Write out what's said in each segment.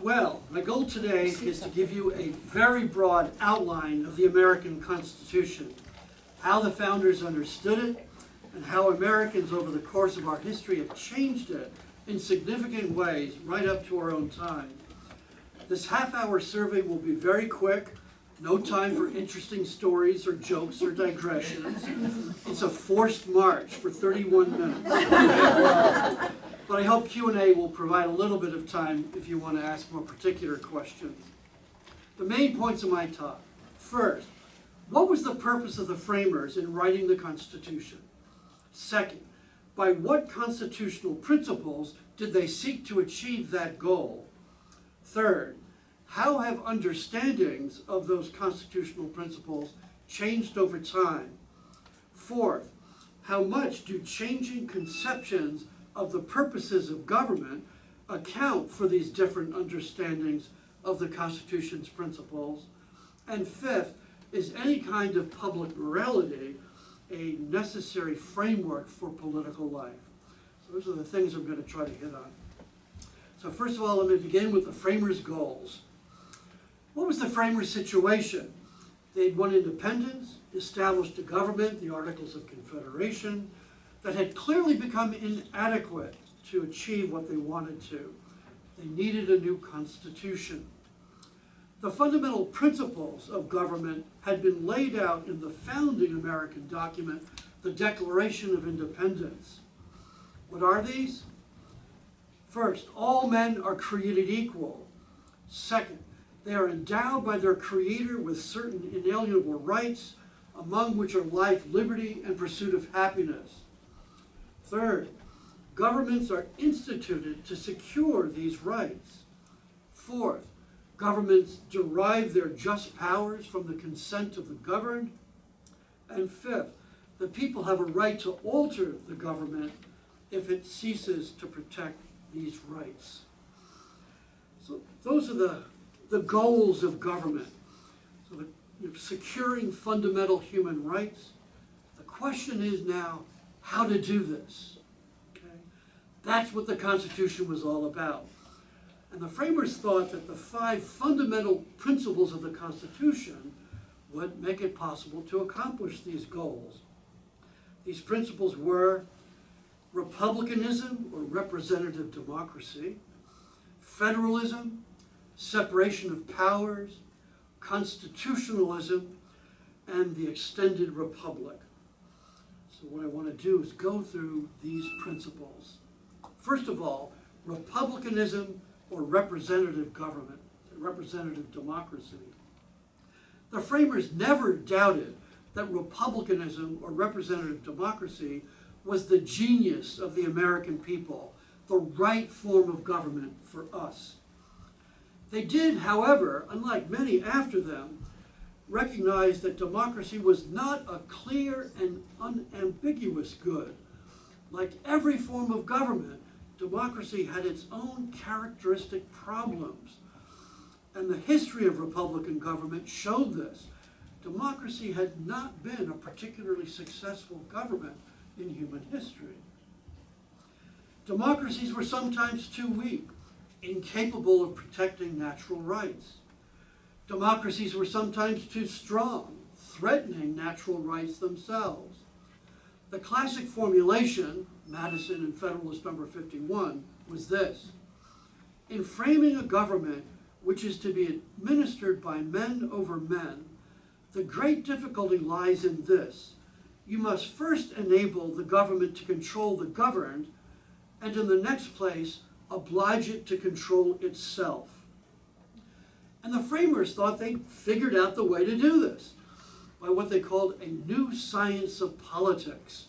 Well, my goal today is to give you a very broad outline of the American Constitution, how the founders understood it, and how Americans over the course of our history have changed it in significant ways right up to our own time. This half-hour survey will be very quick, no time for interesting stories or jokes or digressions. It's a forced march for 31 minutes. But I hope Q&A will provide a little bit of time if you want to ask more particular questions. The main points of my talk. First, what was the purpose of the framers in writing the Constitution? Second, by what constitutional principles did they seek to achieve that goal? Third, how have understandings of those constitutional principles changed over time? Fourth, how much do changing conceptions of the purposes of government account for these different understandings of the Constitution's principles? And fifth, is any kind of public morality a necessary framework for political life? So those are the things I'm going to try to hit on. So first of all, let me begin with the framers' goals. What was the framers' situation? They'd won independence, established a government, the Articles of Confederation, that had clearly become inadequate to achieve what they wanted to. They needed a new constitution. The fundamental principles of government had been laid out in the founding American document, the Declaration of Independence. What are these? First, all men are created equal. Second, they are endowed by their Creator with certain inalienable rights, among which are life, liberty, and pursuit of happiness. Third, governments are instituted to secure these rights. Fourth, governments derive their just powers from the consent of the governed. And fifth, the people have a right to alter the government if it ceases to protect these rights. So those are the goals of government. So securing fundamental human rights. The question is now, how to do this. Okay? That's what the Constitution was all about. And the framers thought that the 5 fundamental principles of the Constitution would make it possible to accomplish these goals. These principles were republicanism or representative democracy, federalism, separation of powers, constitutionalism, and the extended republic. So what I want to do is go through these principles. First of all, republicanism or representative government, representative democracy. The framers never doubted that republicanism or representative democracy was the genius of the American people, the right form of government for us. They did, however, unlike many after them, recognize that democracy was not a clear and unambiguous good. Like every form of government, democracy had its own characteristic problems. And the history of Republican government showed this. Democracy had not been a particularly successful government in human history. Democracies were sometimes too weak, incapable of protecting natural rights. Democracies were sometimes too strong, threatening natural rights themselves. The classic formulation, Madison and Federalist Number 51, was this: in framing a government which is to be administered by men over men, the great difficulty lies in this: you must first enable the government to control the governed, and in the next place, oblige it to control itself. And the framers thought they'd figured out the way to do this by what they called a new science of politics.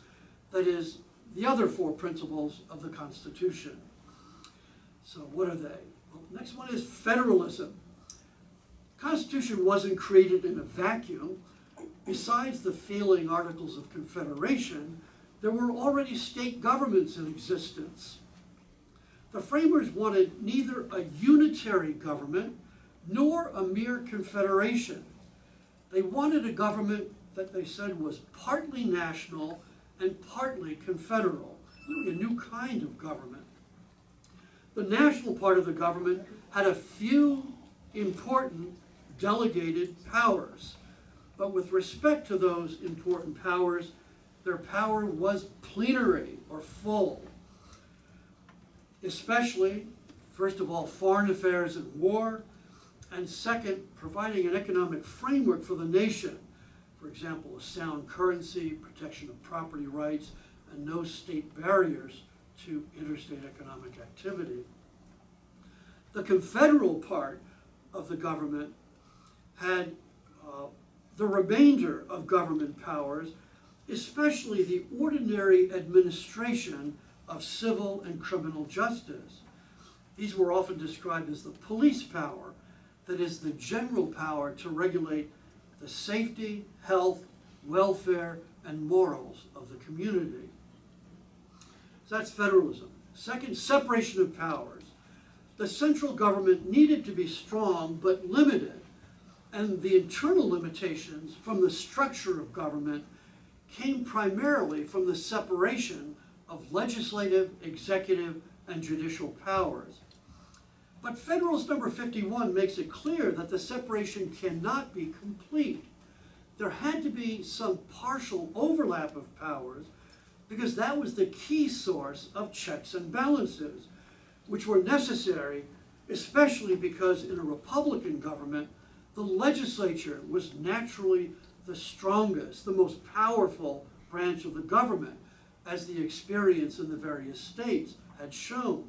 That is, the other 4 principles of the Constitution. So what are they? Well, the next one is federalism. The Constitution wasn't created in a vacuum. Besides the failing Articles of Confederation, there were already state governments in existence. The framers wanted neither a unitary government nor a mere confederation. They wanted a government that they said was partly national and partly confederal, really a new kind of government. The national part of the government had a few important delegated powers. But with respect to those important powers, their power was plenary or full. Especially, first of all, foreign affairs and war, and second, providing an economic framework for the nation. For example, a sound currency, protection of property rights, and no state barriers to interstate economic activity. The confederal part of the government had the remainder of government powers, especially the ordinary administration of civil and criminal justice. These were often described as the police power, that is the general power to regulate the safety, health, welfare, and morals of the community. So that's federalism. Second, separation of powers. The central government needed to be strong but limited, and the internal limitations from the structure of government came primarily from the separation of legislative, executive, and judicial powers. But Federalist number 51 makes it clear that the separation cannot be complete. There had to be some partial overlap of powers because that was the key source of checks and balances, which were necessary, especially because in a Republican government, the legislature was naturally the strongest, the most powerful branch of the government, as the experience in the various states had shown.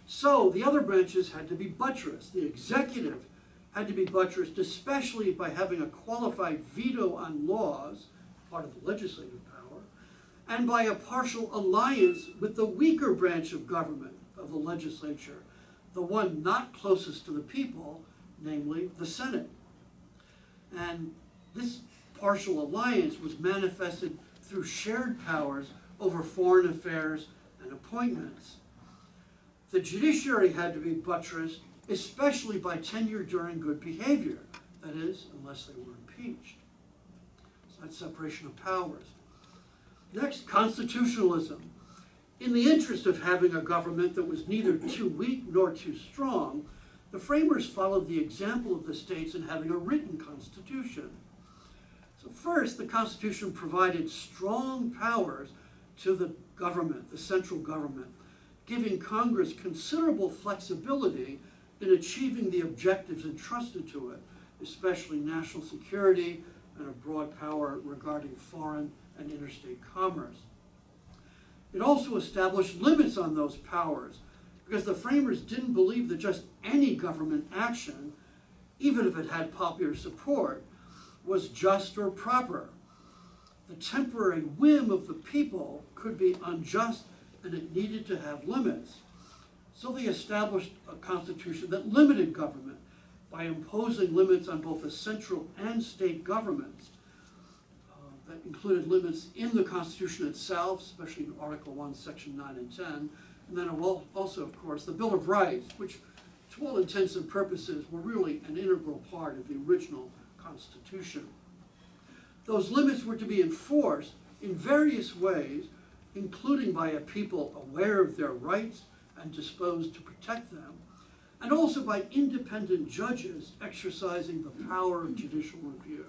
So the other branches had to be buttressed. The executive had to be buttressed, especially by having a qualified veto on laws, part of the legislative power, and by a partial alliance with the weaker branch of government, of the legislature, the one not closest to the people, namely the Senate. And this partial alliance was manifested through shared powers over foreign affairs and appointments. The judiciary had to be buttressed, especially by tenure during good behavior, that is, unless they were impeached. So that's separation of powers. Next, constitutionalism. In the interest of having a government that was neither too weak nor too strong, the framers followed the example of the states in having a written constitution. So first, the Constitution provided strong powers to the government, the central government, giving Congress considerable flexibility in achieving the objectives entrusted to it, especially national security and a broad power regarding foreign and interstate commerce. It also established limits on those powers, because the framers didn't believe that just any government action, even if it had popular support, was just or proper. The temporary whim of the people could be unjust, and it needed to have limits. So they established a constitution that limited government by imposing limits on both the central and state governments. That included limits in the Constitution itself, especially in Article 1, Section 9 and 10, and then also, of course, the Bill of Rights, which, to all intents and purposes, were really an integral part of the original Constitution. Those limits were to be enforced in various ways, including by a people aware of their rights and disposed to protect them, and also by independent judges exercising the power of judicial review.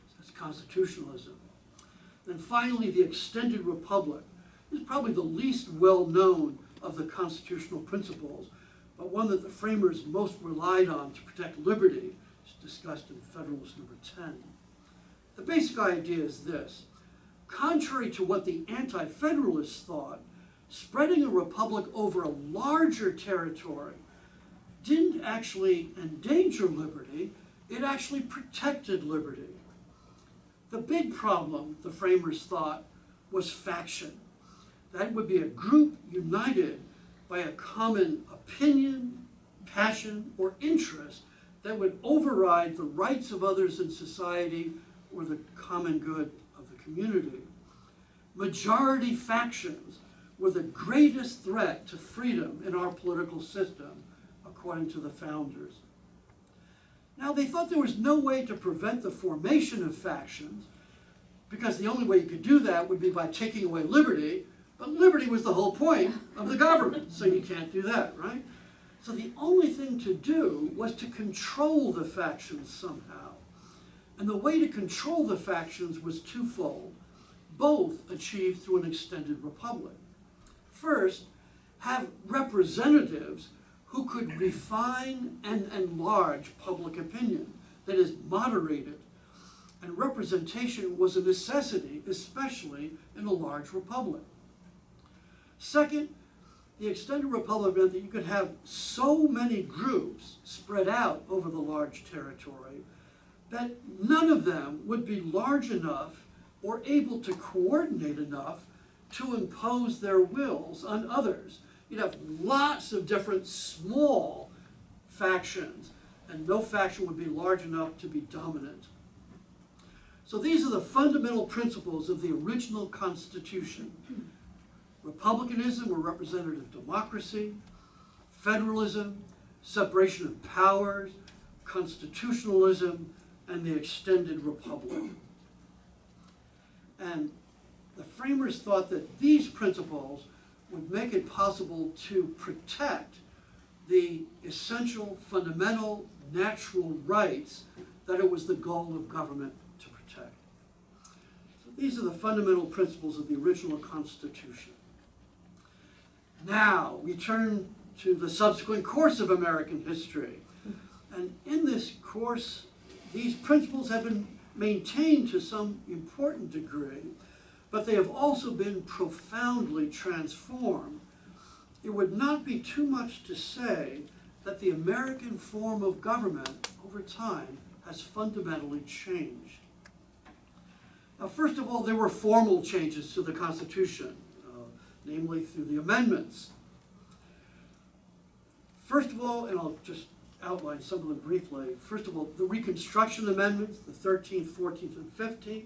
So that's constitutionalism. Then finally, the extended republic is probably the least well-known of the constitutional principles, but one that the framers most relied on to protect liberty. It's discussed in Federalist number 10. The basic idea is this. Contrary to what the anti-federalists thought, spreading a republic over a larger territory didn't actually endanger liberty, it actually protected liberty. The big problem, the framers thought, was faction. That would be a group united by a common opinion, passion, or interest that would override the rights of others in society or the common good of the community. Majority factions were the greatest threat to freedom in our political system, according to the founders. Now, they thought there was no way to prevent the formation of factions, because the only way you could do that would be by taking away liberty, But liberty was the whole point of the government, so you can't do that, right? So the only thing to do was to control the factions somehow. And the way to control the factions was twofold, both achieved through an extended republic. First, have representatives who could refine and enlarge public opinion, that is, moderate it. And representation was a necessity, especially in a large republic. Second, the extended republic meant that you could have so many groups spread out over the large territory that none of them would be large enough or able to coordinate enough to impose their wills on others. You'd have lots of different small factions, and no faction would be large enough to be dominant. So these are the fundamental principles of the original Constitution. Republicanism or representative democracy, federalism, separation of powers, constitutionalism, and the extended republic. And the framers thought that these principles would make it possible to protect the essential, fundamental, natural rights that it was the goal of government to protect. So these are the fundamental principles of the original Constitution. Now we turn to the subsequent course of American history. And in this course, these principles have been maintained to some important degree, but they have also been profoundly transformed. It would not be too much to say that the American form of government over time has fundamentally changed. Now, first of all, there were formal changes to the Constitution, namely through the amendments. First of all, and I'll just outline some of them briefly. First of all, the Reconstruction Amendments, the 13th, 14th, and 15th,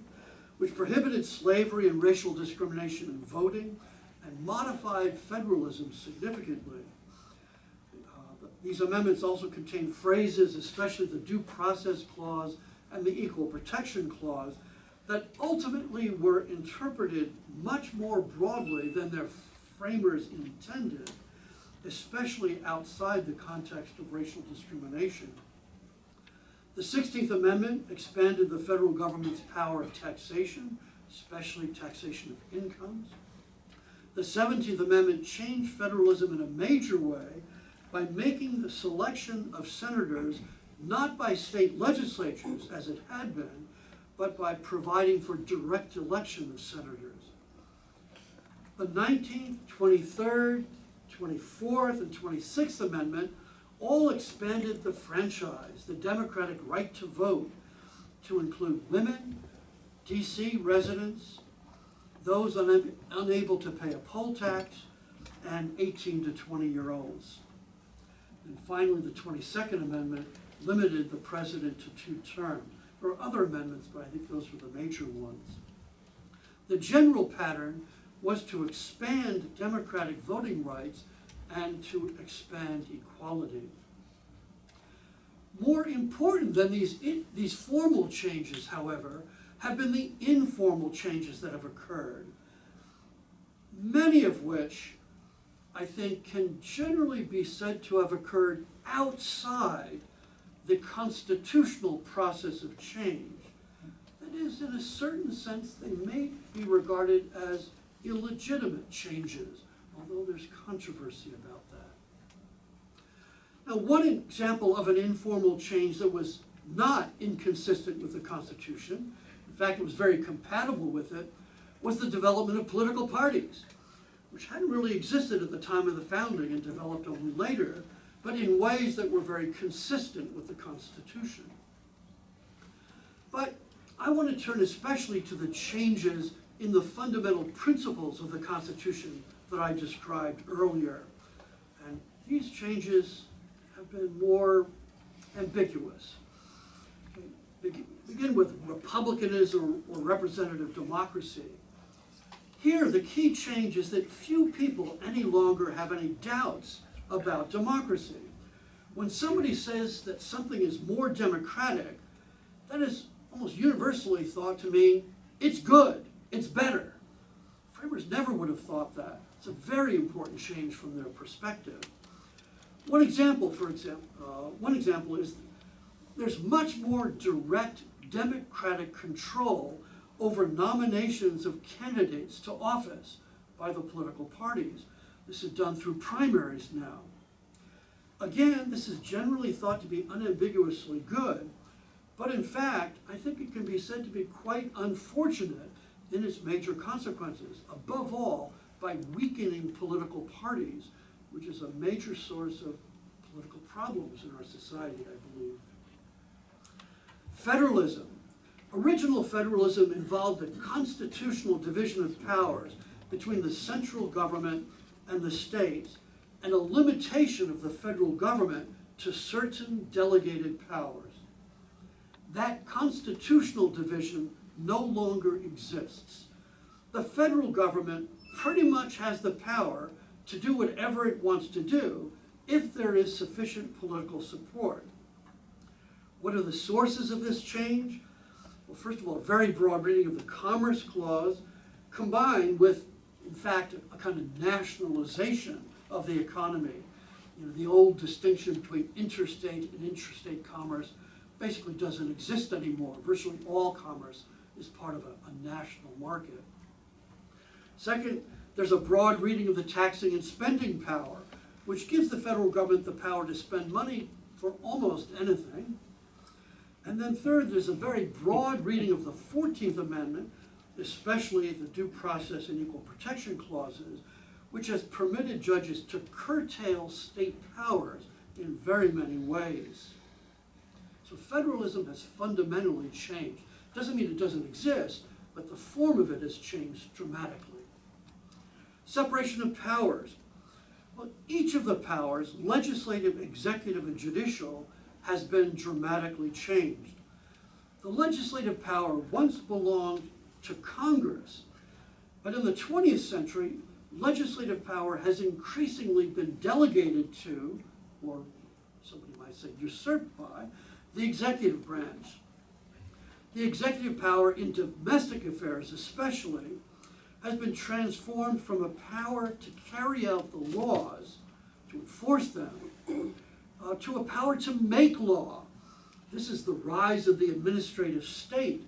which prohibited slavery and racial discrimination in voting and modified federalism significantly. These amendments also contain phrases, especially the Due Process Clause and the Equal Protection Clause, that ultimately were interpreted much more broadly than their framers intended, especially outside the context of racial discrimination. The 16th Amendment expanded the federal government's power of taxation, especially taxation of incomes. The 17th Amendment changed federalism in a major way by making the selection of senators not by state legislatures, as it had been, but by providing for direct election of senators. The 19th, 23rd, 24th, and 26th Amendment all expanded the franchise, the democratic right to vote, to include women, D.C. residents, those unable to pay a poll tax, and 18 to 20-year-olds. And finally, the 22nd Amendment limited the president to 2 terms. There were other amendments, but I think those were the major ones. The general pattern was to expand democratic voting rights and to expand equality. More important than these formal changes, however, have been the informal changes that have occurred, many of which I think can generally be said to have occurred outside the constitutional process of change. That is, in a certain sense, they may be regarded as illegitimate changes, although there's controversy about that. Now, one example of an informal change that was not inconsistent with the Constitution, in fact, it was very compatible with it, was the development of political parties, which hadn't really existed at the time of the founding and developed only later, but in ways that were very consistent with the Constitution. But I want to turn especially to the changes in the fundamental principles of the Constitution that I described earlier. And these changes have been more ambiguous. Begin with republicanism or representative democracy. Here, the key change is that few people any longer have any doubts about democracy. When somebody says that something is more democratic, that is almost universally thought to mean it's good, it's better. Framers never would have thought that. It's a very important change from their perspective. One example is there's much more direct democratic control over nominations of candidates to office by the political parties. This is done through primaries now. Again, this is generally thought to be unambiguously good, but in fact, I think it can be said to be quite unfortunate in its major consequences, above all, by weakening political parties, which is a major source of political problems in our society, I believe. Federalism. Original federalism involved a constitutional division of powers between the central government and the states, and a limitation of the federal government to certain delegated powers. That constitutional division no longer exists. The federal government pretty much has the power to do whatever it wants to do if there is sufficient political support. What are the sources of this change? Well, first of all, a very broad reading of the Commerce Clause, combined with, in fact, a kind of nationalization of the economy. You know, the old distinction between interstate and intrastate commerce basically doesn't exist anymore. Virtually all commerce is part of a national market. Second, there's a broad reading of the taxing and spending power, which gives the federal government the power to spend money for almost anything. And then third, there's a very broad reading of the 14th Amendment, especially the due process and equal protection clauses, which has permitted judges to curtail state powers in very many ways. So federalism has fundamentally changed. Doesn't mean it doesn't exist, but the form of it has changed dramatically. Separation of powers. Well, each of the powers, legislative, executive, and judicial, has been dramatically changed. The legislative power once belonged to Congress, but in the 20th century, legislative power has increasingly been delegated to, or somebody might say usurped by, the executive branch. The executive power in domestic affairs especially has been transformed from a power to carry out the laws, to enforce them, to a power to make law. This is the rise of the administrative state,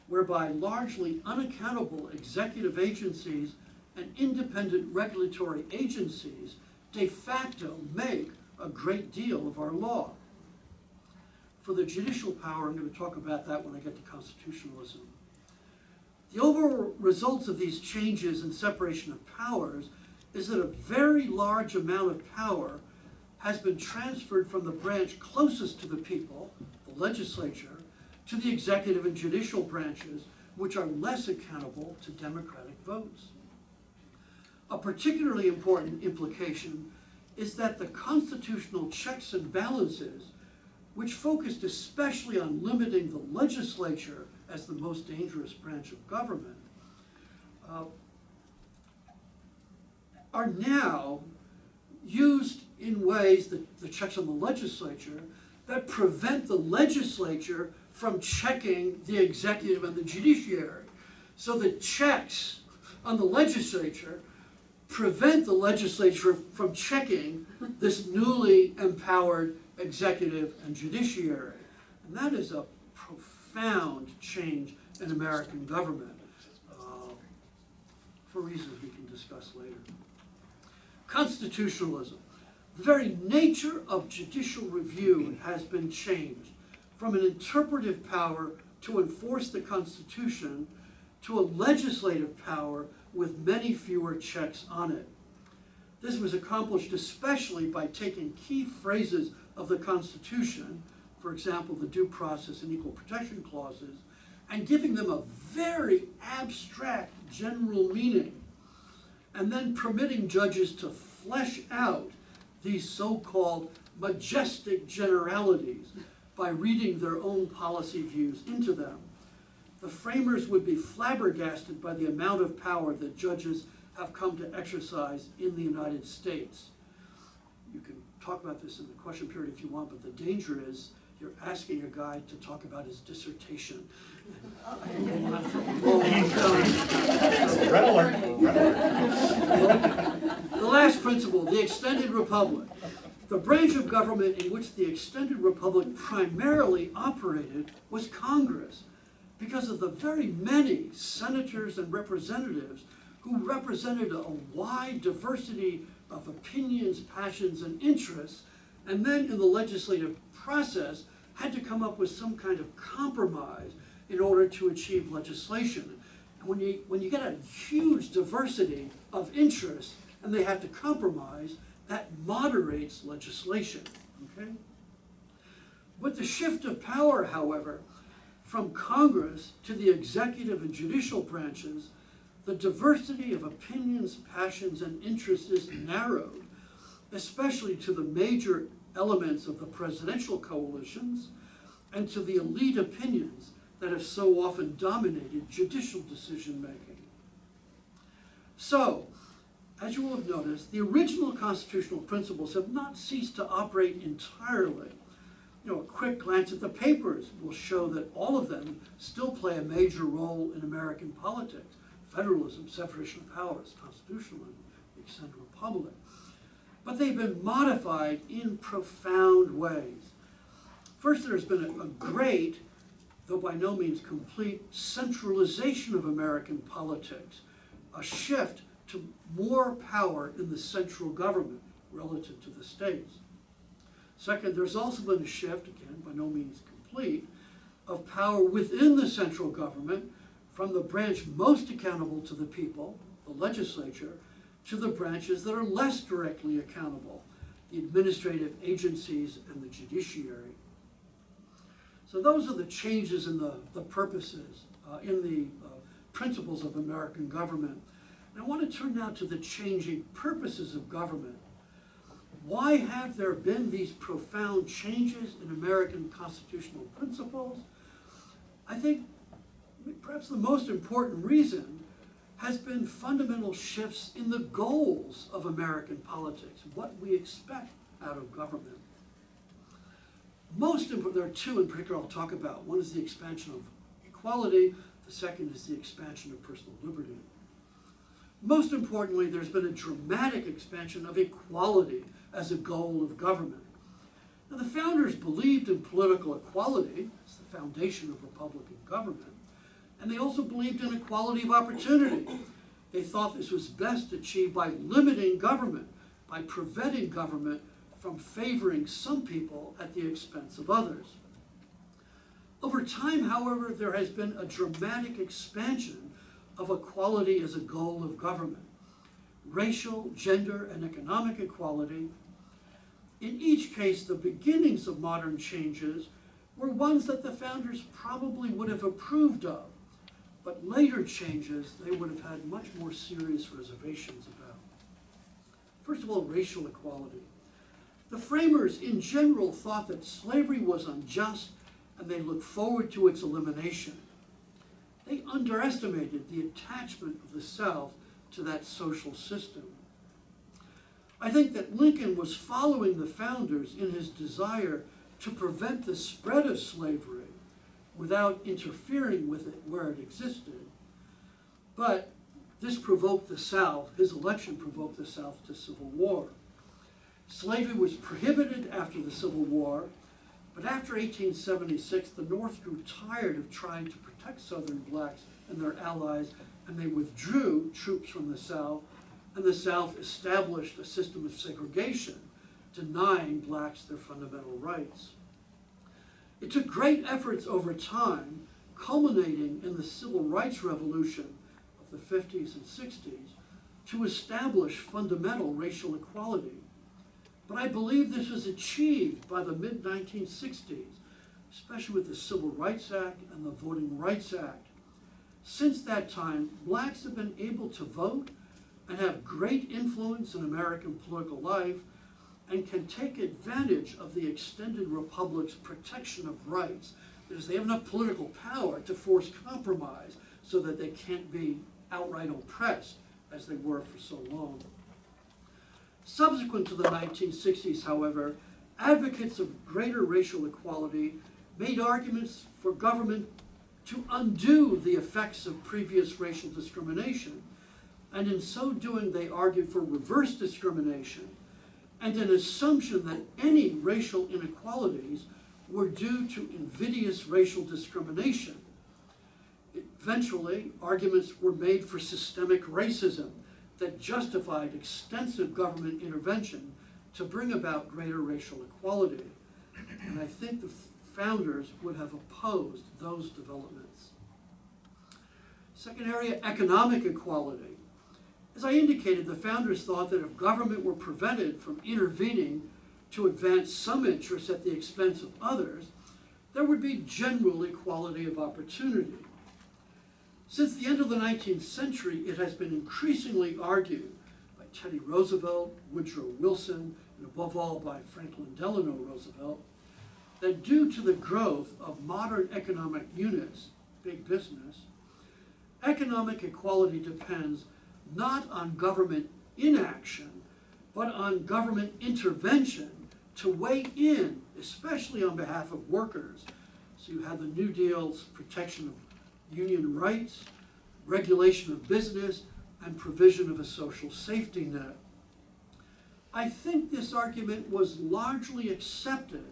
whereby largely unaccountable executive agencies and independent regulatory agencies de facto make a great deal of our law. For the judicial power, I'm going to talk about that when I get to constitutionalism. The overall results of these changes in separation of powers is that a very large amount of power has been transferred from the branch closest to the people, the legislature, to the executive and judicial branches, which are less accountable to democratic votes. A particularly important implication is that the constitutional checks and balances, which focused especially on limiting the legislature as the most dangerous branch of government, are now used in ways, the checks on the legislature, that prevent the legislature from checking the executive and the judiciary. So the checks on the legislature prevent the legislature from checking this newly empowered executive and judiciary. And that is a profound change in American government, for reasons we can discuss later. Constitutionalism. The very nature of judicial review has been changed from an interpretive power to enforce the Constitution to a legislative power with many fewer checks on it. This was accomplished especially by taking key phrases of the Constitution, for example, the due process and equal protection clauses, and giving them a very abstract general meaning, and then permitting judges to flesh out these so-called majestic generalities by reading their own policy views into them. The framers would be flabbergasted by the amount of power that judges have come to exercise in the United States. You can talk about this in the question period if you want, but the danger is you're asking a guy to talk about his dissertation. Red alert. Red alert. The last principle, the extended republic. The branch of government in which the extended republic primarily operated was Congress, because of the very many senators and representatives who represented a wide diversity of opinions, passions, and interests, and then in the legislative process had to come up with some kind of compromise in order to achieve legislation. And when you get a huge diversity of interests and they have to compromise, that moderates legislation, okay? With the shift of power, however, from Congress to the executive and judicial branches, the diversity of opinions, passions, and interests is narrowed, especially to the major elements of the presidential coalitions and to the elite opinions that have so often dominated judicial decision-making. So, as you will have noticed, the original constitutional principles have not ceased to operate entirely. A quick glance at the papers will show that all of them still play a major role in American politics: federalism, separation of powers, constitutionalism, the extended republic. But they've been modified in profound ways. First, there's been a great, though by no means complete, centralization of American politics, a shift to more power in the central government relative to the states. Second, there's also been a shift, again, by no means complete, of power within the central government from the branch most accountable to the people, the legislature, to the branches that are less directly accountable, the administrative agencies and the judiciary. So those are the changes in the purposes, in the principles of American government. And I want to turn now to the changing purposes of government. Why have there been these profound changes in American constitutional principles? I think perhaps the most important reason has been fundamental shifts in the goals of American politics, what we expect out of government. Most important, there are two in particular I'll talk about. One is the expansion of equality. The second is the expansion of personal liberty. Most importantly, there's been a dramatic expansion of equality as a goal of government. Now, the founders believed in political equality. It's the foundation of Republican government. And they also believed in equality of opportunity. They thought this was best achieved by limiting government, by preventing government from favoring some people at the expense of others. Over time, however, there has been a dramatic expansion of equality as a goal of government. Racial, gender, and economic equality. In each case, the beginnings of modern changes were ones that the founders probably would have approved of, but later changes they would have had much more serious reservations about. First of all, racial equality. The framers in general thought that slavery was unjust and they looked forward to its elimination. They underestimated the attachment of the South to that social system. I think that Lincoln was following the founders in his desire to prevent the spread of slavery without interfering with it where it existed. But this provoked the South, his election provoked the South to civil war. Slavery was prohibited after the Civil War, but after 1876, the North grew tired of trying to protect Southern blacks and their allies, and they withdrew troops from the South, and the South established a system of segregation, denying blacks their fundamental rights. It took great efforts over time, culminating in the Civil Rights Revolution of the 50s and 60s, to establish fundamental racial equality. But I believe this was achieved by the mid-1960s, especially with the Civil Rights Act and the Voting Rights Act. Since that time, blacks have been able to vote and have great influence in American political life and can take advantage of the extended republic's protection of rights, because they have enough political power to force compromise so that they can't be outright oppressed as they were for so long. Subsequent to the 1960s, however, advocates of greater racial equality made arguments for government to undo the effects of previous racial discrimination, and in so doing they argued for reverse discrimination and an assumption that any racial inequalities were due to invidious racial discrimination. Eventually, arguments were made for systemic racism that justified extensive government intervention to bring about greater racial equality. And I think the founders would have opposed those developments. Second area, economic equality. As I indicated, the founders thought that if government were prevented from intervening to advance some interests at the expense of others, there would be general equality of opportunity. Since the end of the 19th century, it has been increasingly argued by Teddy Roosevelt, Woodrow Wilson, and above all by Franklin Delano Roosevelt, that due to the growth of modern economic units, big business, economic equality depends not on government inaction, but on government intervention to weigh in, especially on behalf of workers. So you have the New Deal's protection of union rights, regulation of business, and provision of a social safety net. I think this argument was largely accepted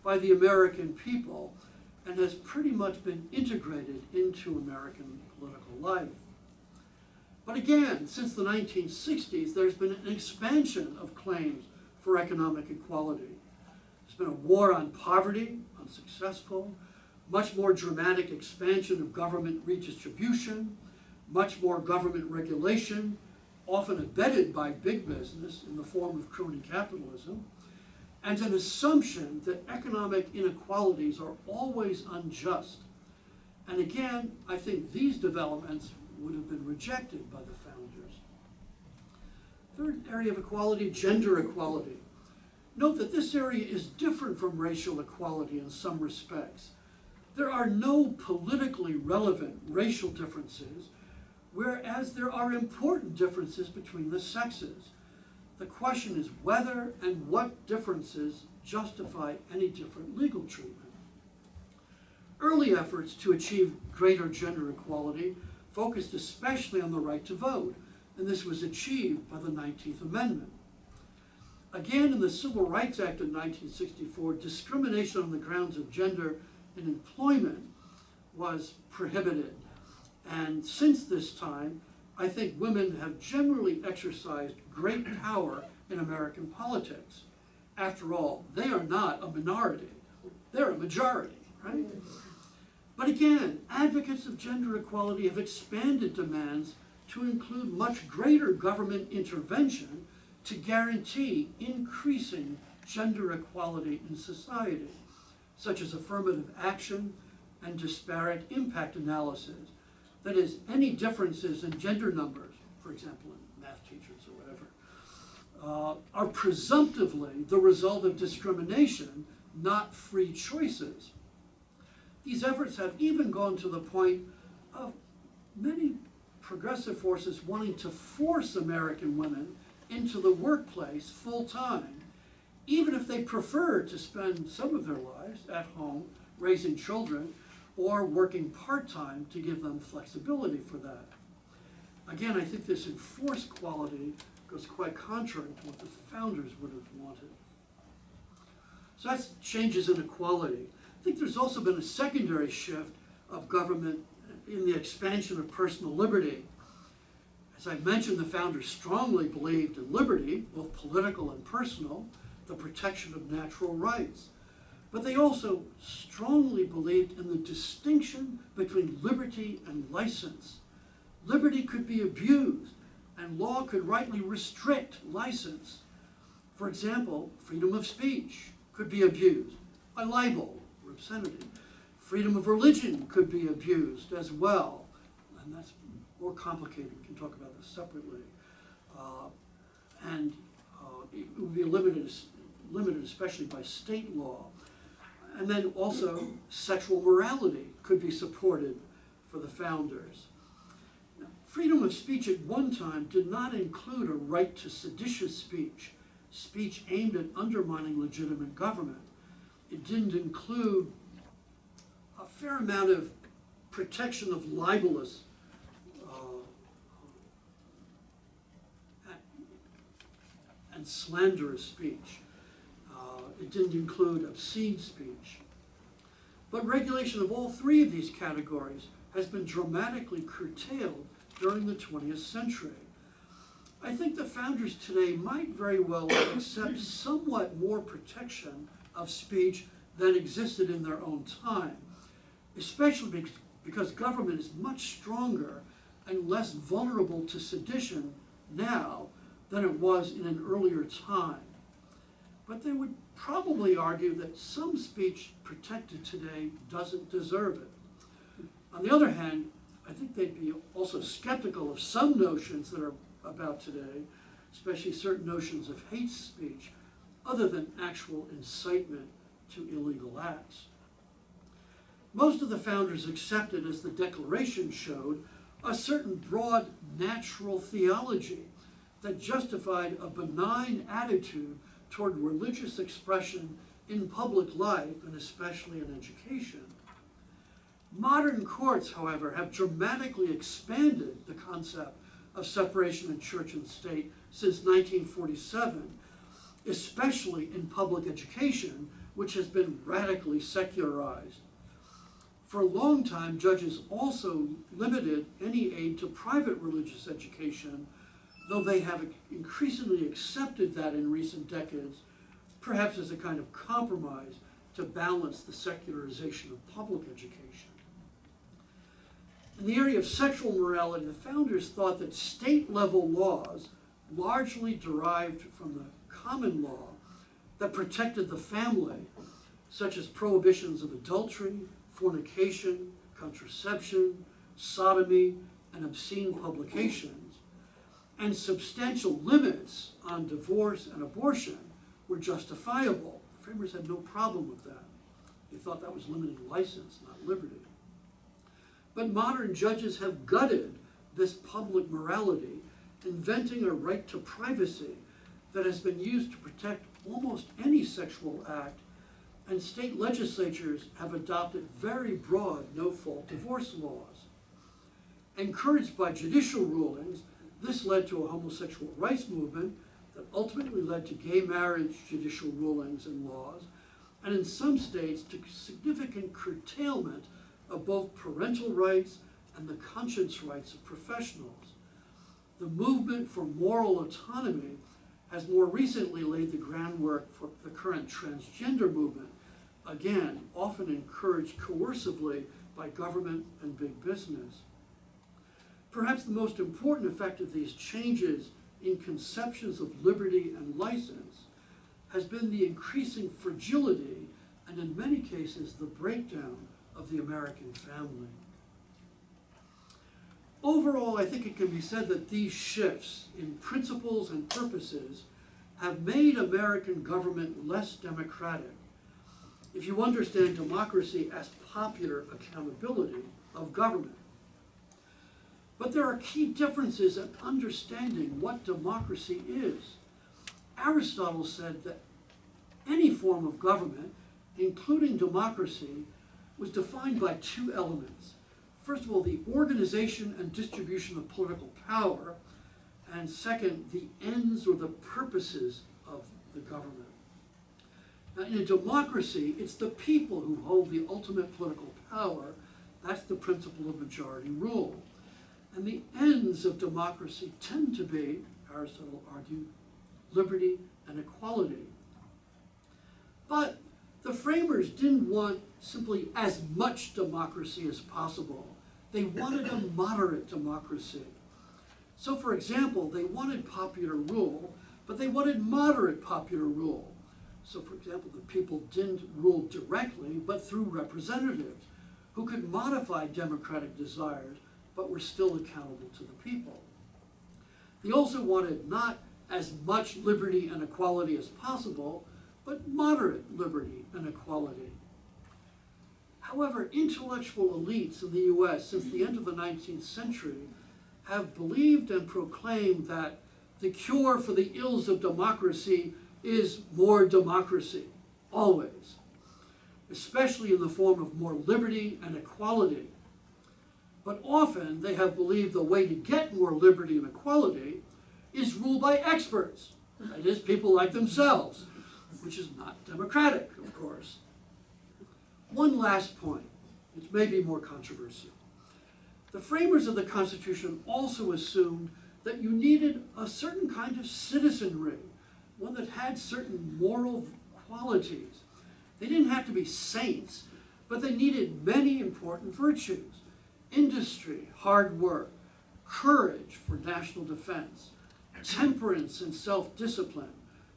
by the American people and has pretty much been integrated into American political life. But again, since the 1960s, there's been an expansion of claims for economic equality. There's been a war on poverty, unsuccessful, much more dramatic expansion of government redistribution, much more government regulation, often abetted by big business in the form of crony capitalism, and an assumption that economic inequalities are always unjust. And again, I think these developments would have been rejected by the founders. Third area of equality, gender equality. Note that this area is different from racial equality in some respects. There are no politically relevant racial differences, whereas there are important differences between the sexes. The question is whether and what differences justify any different legal treatment. Early efforts to achieve greater gender equality focused especially on the right to vote, and this was achieved by the 19th Amendment. Again, in the Civil Rights Act of 1964, discrimination on the grounds of gender in employment was prohibited. And since this time, I think women have generally exercised great power in American politics. After all, they are not a minority, they're a majority, right? But again, advocates of gender equality have expanded demands to include much greater government intervention to guarantee increasing gender equality in society, such as affirmative action and disparate impact analysis. That is, any differences in gender numbers, for example, in math teachers or whatever, are presumptively the result of discrimination, not free choices. These efforts have even gone to the point of many progressive forces wanting to force American women into the workplace full-time, even if they prefer to spend some of their lives at home raising children or working part-time to give them flexibility for that. Again, I think this enforced quality goes quite contrary to what the founders would have wanted. So that's changes in equality. I think there's also been a secondary shift of government in the expansion of personal liberty. As I mentioned, the founders strongly believed in liberty, both political and personal, the protection of natural rights. But they also strongly believed in the distinction between liberty and license. Liberty could be abused, and law could rightly restrict license. For example, freedom of speech could be abused by libel or obscenity. Freedom of religion could be abused as well, and that's more complicated. We can talk about this separately. It would be limited especially by state law. And then also sexual morality could be supported for the founders. Now, freedom of speech at one time did not include a right to seditious speech, speech aimed at undermining legitimate government. It didn't include a fair amount of protection of libelous and slanderous speech. It didn't include obscene speech. But regulation of all three of these categories has been dramatically curtailed during the 20th century. I think the founders today might very well accept somewhat more protection of speech than existed in their own time, especially because government is much stronger and less vulnerable to sedition now than it was in an earlier time. But they would probably argue that some speech protected today doesn't deserve it. On the other hand, I think they'd be also skeptical of some notions that are about today, especially certain notions of hate speech, other than actual incitement to illegal acts. Most of the founders accepted, as the Declaration showed, a certain broad natural theology that justified a benign attitude toward religious expression in public life, and especially in education. Modern courts, however, have dramatically expanded the concept of separation of church and state since 1947, especially in public education, which has been radically secularized. For a long time, judges also limited any aid to private religious education, though they have increasingly accepted that in recent decades, perhaps as a kind of compromise to balance the secularization of public education. In the area of sexual morality, the founders thought that state-level laws, largely derived from the common law that protected the family, such as prohibitions of adultery, fornication, contraception, sodomy, and obscene publications, and substantial limits on divorce and abortion, were justifiable. The framers had no problem with that. They thought that was limiting license, not liberty. But modern judges have gutted this public morality, inventing a right to privacy that has been used to protect almost any sexual act, and state legislatures have adopted very broad no-fault divorce laws. Encouraged by judicial rulings, this led to a homosexual rights movement that ultimately led to gay marriage judicial rulings and laws, and in some states to significant curtailment of both parental rights and the conscience rights of professionals. The movement for moral autonomy has more recently laid the groundwork for the current transgender movement, again, often encouraged coercively by government and big business. Perhaps the most important effect of these changes in conceptions of liberty and license has been the increasing fragility and, in many cases, the breakdown of the American family. Overall, I think it can be said that these shifts in principles and purposes have made American government less democratic, if you understand democracy as popular accountability of government. But there are key differences in understanding what democracy is. Aristotle said that any form of government, including democracy, was defined by two elements. First of all, the organization and distribution of political power, and second, the ends or the purposes of the government. Now, in a democracy, it's the people who hold the ultimate political power. That's the principle of majority rule. And the ends of democracy tend to be, Aristotle argued, liberty and equality. But the framers didn't want simply as much democracy as possible. They wanted a moderate democracy. So, for example, they wanted popular rule, but they wanted moderate popular rule. So, for example, the people didn't rule directly, but through representatives who could modify democratic desires, but were still accountable to the people. They also wanted not as much liberty and equality as possible, but moderate liberty and equality. However, intellectual elites in the US since the end of the 19th century have believed and proclaimed that the cure for the ills of democracy is more democracy, always, especially in the form of more liberty and equality. But often they have believed the way to get more liberty and equality is ruled by experts, that is, people like themselves, which is not democratic, of course. One last point, which may be more controversial. The framers of the Constitution also assumed that you needed a certain kind of citizenry, one that had certain moral qualities. They didn't have to be saints, but they needed many important virtues: industry, hard work, courage for national defense, temperance and self-discipline,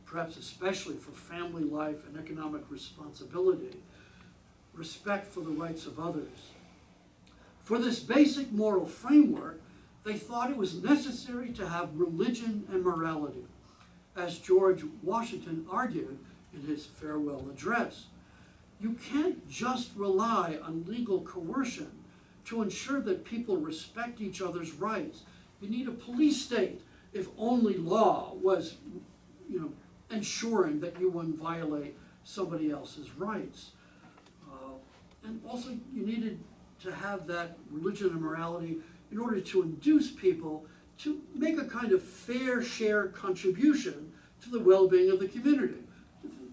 perhaps especially for family life and economic responsibility, respect for the rights of others. For this basic moral framework, they thought it was necessary to have religion and morality, as George Washington argued in his farewell address. You can't just rely on legal coercion to ensure that people respect each other's rights. You need a police state if only law was, ensuring that you wouldn't violate somebody else's rights. And also you needed to have that religion and morality in order to induce people to make a kind of fair share contribution to the well-being of the community.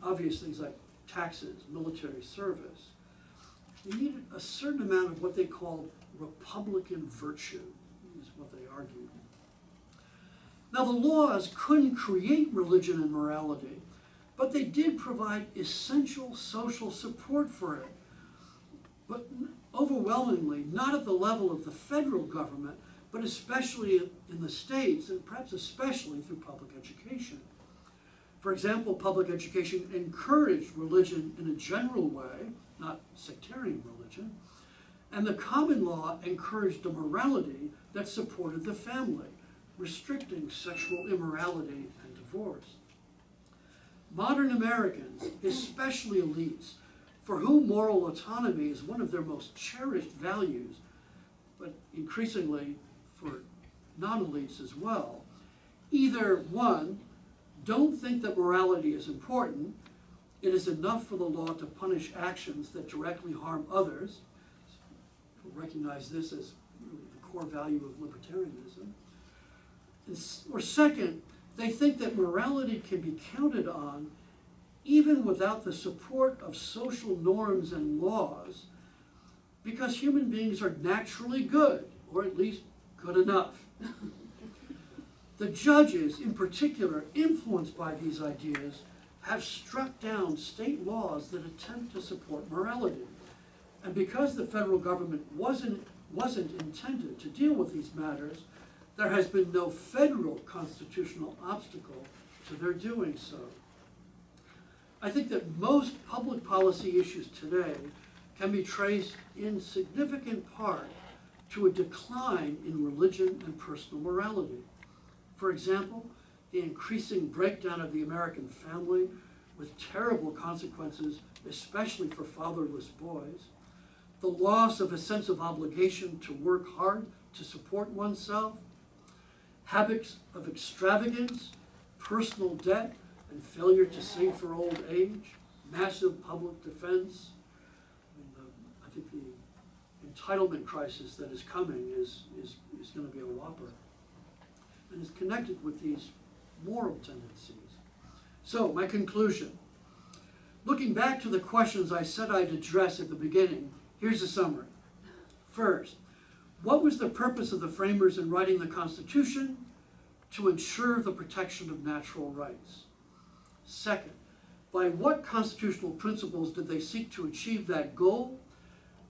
Obvious things like taxes, military service. You needed a certain amount of what they called Republican virtue, is what they argued. Now, the laws couldn't create religion and morality, but they did provide essential social support for it. But overwhelmingly, not at the level of the federal government, but especially in the states, and perhaps especially through public education. For example, public education encouraged religion in a general way, not sectarian religion, and the common law encouraged a morality that supported the family, restricting sexual immorality and divorce. Modern Americans, especially elites, for whom moral autonomy is one of their most cherished values, but increasingly for non-elites as well, either one, don't think that morality is important. It is enough for the law to punish actions that directly harm others. We'll recognize this as really the core value of libertarianism. Or second, they think that morality can be counted on even without the support of social norms and laws, because human beings are naturally good, or at least good enough. The judges, in particular, influenced by these ideas, have struck down state laws that attempt to support morality. And because the federal government wasn't intended to deal with these matters, there has been no federal constitutional obstacle to their doing so. I think that most public policy issues today can be traced in significant part to a decline in religion and personal morality. For example, the increasing breakdown of the American family with terrible consequences, especially for fatherless boys, the loss of a sense of obligation to work hard to support oneself, habits of extravagance, personal debt, and failure to save for old age, massive public defense. I think the entitlement crisis that is coming is going to be a whopper, and is connected with these moral tendencies. So, my conclusion. Looking back to the questions I said I'd address at the beginning, here's a summary. First, what was the purpose of the framers in writing the Constitution? To ensure the protection of natural rights. Second, by what constitutional principles did they seek to achieve that goal?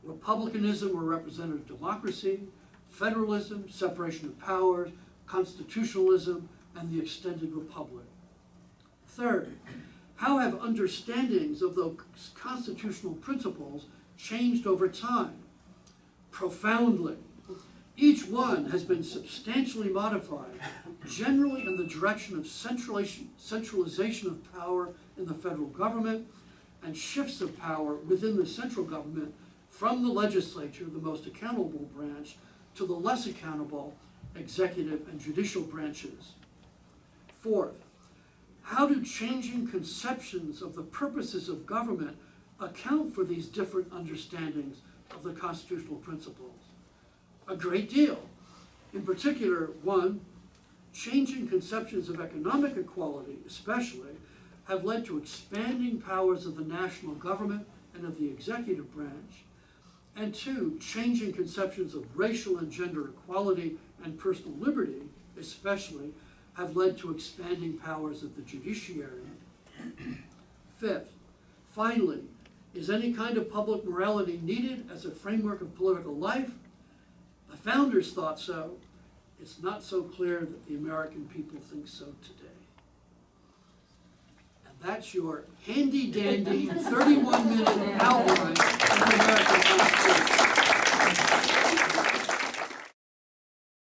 Republicanism or representative democracy, federalism, separation of powers, constitutionalism, and the extended republic. Third, how have understandings of those constitutional principles changed over time? Profoundly. Each one has been substantially modified, generally in the direction of centralization of power in the federal government and shifts of power within the central government from the legislature, the most accountable branch, to the less accountable executive and judicial branches. Fourth, how do changing conceptions of the purposes of government account for these different understandings of the constitutional principles? A great deal. In particular, one, changing conceptions of economic equality, especially, have led to expanding powers of the national government and of the executive branch. And two, changing conceptions of racial and gender equality and personal liberty, especially, have led to expanding powers of the judiciary. Fifth, finally, is any kind of public morality needed as a framework of political life? The founders thought so. It's not so clear that the American people think so today. And that's your handy-dandy 31-minute outline of the American Constitution.